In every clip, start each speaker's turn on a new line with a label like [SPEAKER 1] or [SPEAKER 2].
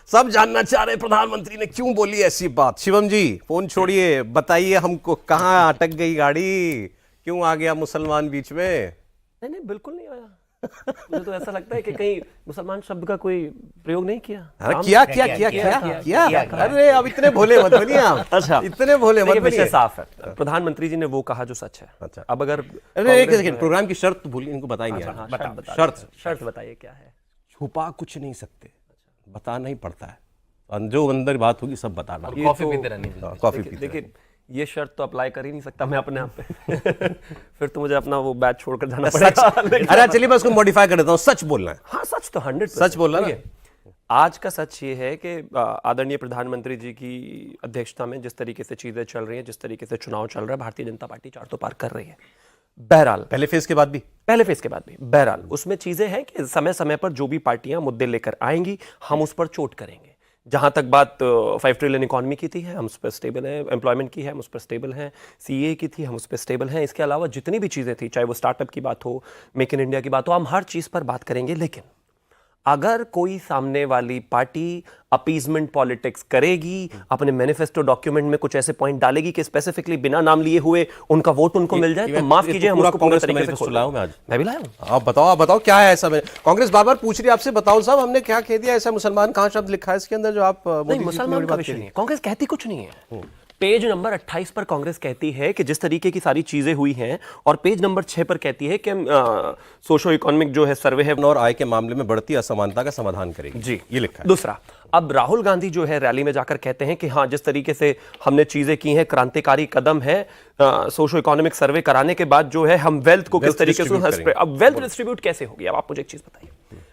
[SPEAKER 1] सब जानना चाह रहे प्रधानमंत्री ने क्यों बोली ऐसी बात। शिवम जी फोन छोड़िए, बताइए हमको कहाँ अटक गई गाड़ी, क्यों आ गया मुसलमान बीच में?
[SPEAKER 2] नहीं बिल्कुल नहीं आया। मुझे तो ऐसा लगता है कि कहीं मुसलमान शब्द का कोई प्रयोग नहीं किया।
[SPEAKER 1] किया। अरे अब इतने भोले मत बनिए आप।
[SPEAKER 2] अच्छा,
[SPEAKER 1] इतने भोले मत बनिए।
[SPEAKER 2] विषय साफ है, प्रधानमंत्री जी ने वो कहा जो सच है।
[SPEAKER 1] अच्छा,
[SPEAKER 2] अब अगर
[SPEAKER 1] अरे एक सेकंड, प्रोग्राम की शर्त भूलिए, इनको बताई नहीं यार।
[SPEAKER 2] शर्त बताइए क्या है।
[SPEAKER 1] छुपा कुछ नहीं सकते, बताना ही पड़ता है। जो अंदर बात होगी सब बताना।
[SPEAKER 2] कॉफी पीते रहनी।
[SPEAKER 1] कॉफी पीते।
[SPEAKER 2] देखिए ये शर्त तो अप्लाई कर ही नहीं सकता मैं अपने आप पे। फिर तो मुझे अपना वो बैच छोड़कर जाना पड़ेगा।
[SPEAKER 1] अरे चलिए मैं उसको मॉडिफाई कर देता हूँ, सच बोलना है।
[SPEAKER 2] हाँ सच तो 100%
[SPEAKER 1] सच बोलना है।
[SPEAKER 2] आज का सच ये है कि आदरणीय प्रधानमंत्री जी की अध्यक्षता में जिस तरीके से चीजें चल रही हैं, जिस तरीके से चुनाव चल रहा है, भारतीय जनता पार्टी चार तो पार कर रही है। बहरहाल
[SPEAKER 1] पहले फेज के बाद भी
[SPEAKER 2] बहरहाल उसमें चीजें हैं कि समय समय पर जो भी पार्टियां मुद्दे लेकर आएंगी हम उस पर चोट करेंगे। जहां तक बात 5 ट्रिलियन इकोनॉमी की थी है, हम उस पर स्टेबल हैं। एम्प्लॉयमेंट की है, हम उस पर स्टेबल हैं। सीए की थी, हम उस पर स्टेबल हैं। इसके अलावा जितनी भी चीजें थी, चाहे वो स्टार्टअप की बात हो, मेक इन इंडिया की बात हो, हम हर चीज पर बात करेंगे। लेकिन अगर कोई सामने वाली पार्टी अपीजमेंट पॉलिटिक्स करेगी, अपने मैनिफेस्टो डॉक्यूमेंट में कुछ ऐसे पॉइंट डालेगी कि स्पेसिफिकली बिना नाम लिए हुए उनका वोट उनको मिल जाए, तो माफ कीजिए हम उसको पूरा तरीके से
[SPEAKER 1] लाऊं मैं आज।
[SPEAKER 2] मैं भी लाया हूं।
[SPEAKER 1] आप बताओ क्या है ऐसा? कांग्रेस बार बार पूछ रही है आपसे, बताओ साहब हमने क्या कह दिया ऐसा? मुसलमान कहाँ शब्द लिखा है इसके अंदर जो आप
[SPEAKER 2] नहीं, मुसलमान का विषय नहीं है। कांग्रेस कहती कुछ नहीं है। पेज नंबर 28 पर कांग्रेस कहती है कि जिस तरीके की सारी चीजें हुई हैं, और पेज नंबर 6 पर कहती है कि सोशो इकोनॉमिक जो है सर्वे है
[SPEAKER 1] और आय के मामले में बढ़ती असमानता का समाधान करेगी।
[SPEAKER 2] जी,
[SPEAKER 1] ये लिखा है।
[SPEAKER 2] दूसरा, अब राहुल गांधी जो है रैली में जाकर कहते हैं कि हाँ जिस तरीके से हमने चीजें की हैं क्रांतिकारी कदम है, सोशो इकोनॉमिक सर्वे कराने के बाद जो है हम वेल्थ को किस तरीके से, अब वेल्थ डिस्ट्रीब्यूट कैसे होगी? अब आप मुझे एक चीज बताइए,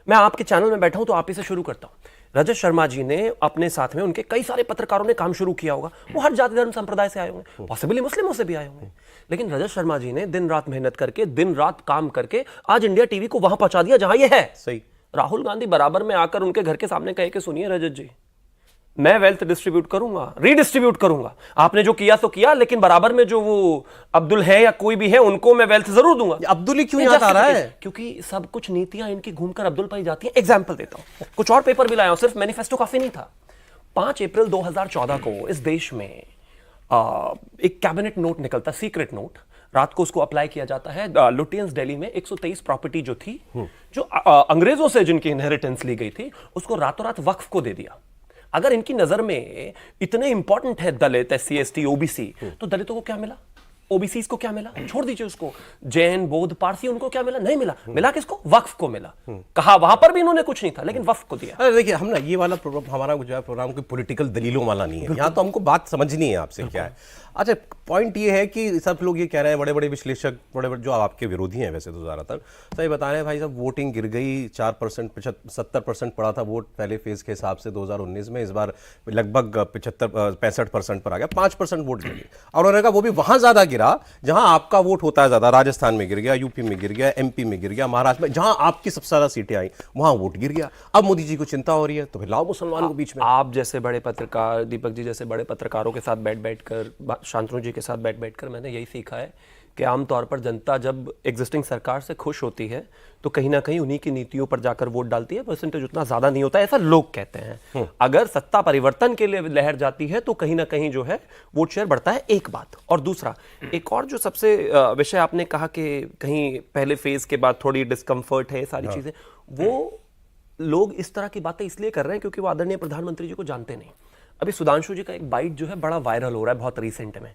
[SPEAKER 2] मैं आपके चैनल में बैठा हूं तो आप ही से शुरू करता हूं। रजत शर्मा जी ने अपने साथ में उनके कई सारे पत्रकारों ने काम शुरू किया होगा, वो हर जाति धर्म संप्रदाय से आए होंगे, पॉसिबली मुस्लिमों से भी आए होंगे, लेकिन रजत शर्मा जी ने दिन रात मेहनत करके, दिन रात काम करके आज इंडिया टीवी को वहां पहुंचा दिया जहां ये है।
[SPEAKER 1] सही।
[SPEAKER 2] राहुल गांधी बराबर में आकर उनके घर के सामने कहे कि सुनिए रजत जी, मैं वेल्थ डिस्ट्रीब्यूट करूंगा, रीडिस्ट्रीब्यूट करूंगा, आपने जो किया तो किया, लेकिन बराबर में जो वो अब्दुल है या कोई भी है उनको मैं वेल्थ जरूर दूंगा।
[SPEAKER 1] अब्दुल ही क्यों याद आ रहा है?
[SPEAKER 2] क्योंकि सब कुछ नीतियां इनकी घूमकर अब्दुल पर ही जाती हैं। एग्जांपल देता हूं, कुछ और पेपर भी लाया हूं, सिर्फ मैनिफेस्टो काफी नहीं था। 5 अप्रैल 2014 को इस देश में एक कैबिनेट नोट निकलता, सीक्रेट नोट, रात को उसको अप्लाई किया जाता है। लुटियंस दिल्ली में 123 प्रॉपर्टी जो थी, जो अंग्रेजों से जिनकी इनहेरिटेंस ली गई थी, उसको रातों रात वक्फ को दे दिया। अगर इनकी नजर में इतने इंपॉर्टेंट है दलित, SC ST OBC, तो दलितों को क्या मिला? OBCs को क्या मिला? छोड़ दीजिए उसको। जैन, बौद्ध, पारसी, उनको क्या मिला? नहीं मिला। मिला किसको? वक्फ को मिला। कहा वहां पर भी इन्होंने कुछ नहीं था, लेकिन वक्फ को दिया।
[SPEAKER 1] अरे देखिए, हम ना ये वाला प्रोग्राम, हमारा जो है प्रोग्राम कोई पॉलिटिकल दलीलों वाला नहीं है। यहाँ तो हमको बात समझनी है आपसे क्या है। अच्छा, पॉइंट ये है कि सब लोग ये कह रहे हैं, बड़े बड़े विश्लेषक, बड़े बड़े जो आपके विरोधी हैं वैसे तो ज़्यादातर, सही बता रहे हैं भाई साहब, वोटिंग गिर गई 4%, 70% पड़ा था वोट पहले फेज के हिसाब से 2019 में, इस बार लगभग 65% पर आ गया, 5% वोट गिर गई। और उन्होंने कहा वो भी वहां ज्यादा गिरा जहां आपका वोट होता है ज्यादा। राजस्थान में गिर गया, यूपी में गिर गया, MP में गिर गया, महाराष्ट्र में, जहां आपकी सबसे ज्यादा सीटें आई वहां वोट गिर गया। अब मोदी जी को चिंता हो रही है, तो फिर लाओ मुसलमानों के बीच में।
[SPEAKER 2] आप जैसे बड़े पत्रकार, दीपक जी जैसे बड़े पत्रकारों के साथ बैठ कर, शांतनु जी के साथ बैठ कर मैंने यही सीखा है कि आमतौर पर जनता जब एग्जिस्टिंग सरकार से खुश होती है तो कहीं ना कहीं उन्हीं की नीतियों पर जाकर वोट डालती है। परसेंटेज उतना ज्यादा नहीं होता है, ऐसा लोग कहते हैं। अगर सत्ता परिवर्तन के लिए लहर जाती है तो कहीं ना कहीं जो है वोट शेयर बढ़ता है, एक बात। और दूसरा, एक और जो सबसे विषय आपने कहा कि कहीं पहले फेज के बाद थोड़ी डिस्कम्फर्ट है, सारी चीजें, वो लोग इस तरह की बातें इसलिए कर रहे हैं क्योंकि वो आदरणीय प्रधानमंत्री जी को जानते नहीं। अभी सुधांशु जी का एक बाइट जो है बड़ा वायरल हो रहा है बहुत रिसेंट में।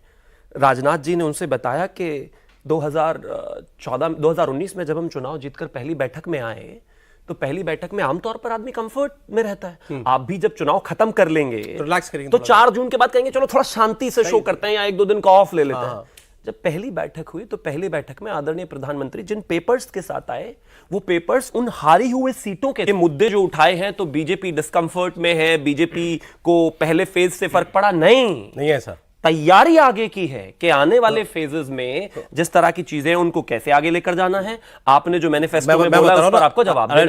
[SPEAKER 2] राजनाथ जी ने उनसे बताया कि 2019 में जब हम चुनाव जीतकर पहली बैठक में आए, तो पहली बैठक में आमतौर पर आदमी कंफर्ट में रहता है। आप भी जब चुनाव खत्म कर लेंगे
[SPEAKER 1] तो रिलैक्स करेंगे,
[SPEAKER 2] तो 4 जून के बाद कहेंगे चलो थोड़ा शांति से शो करते हैं या 1-2 दिन का ऑफ ले लेते हैं। जब पहली बैठक हुई तो पहली बैठक में आदरणीय प्रधानमंत्री जिन पेपर्स के साथ आए, वो पेपर्स उन हारी हुए सीटों के मुद्दे जो उठाए हैं, तो बीजेपी डिस्कम्फर्ट में है, बीजेपी को पहले फेज से फर्क पड़ा नहीं
[SPEAKER 1] है सर।
[SPEAKER 2] तैयारी आगे की है कि आने वाले फेजेस में जिस तरह की चीजें उनको कैसे आगे लेकर जाना है। आपने जो मैनिफेस्टो में बोला उस पर आपको जवाब देना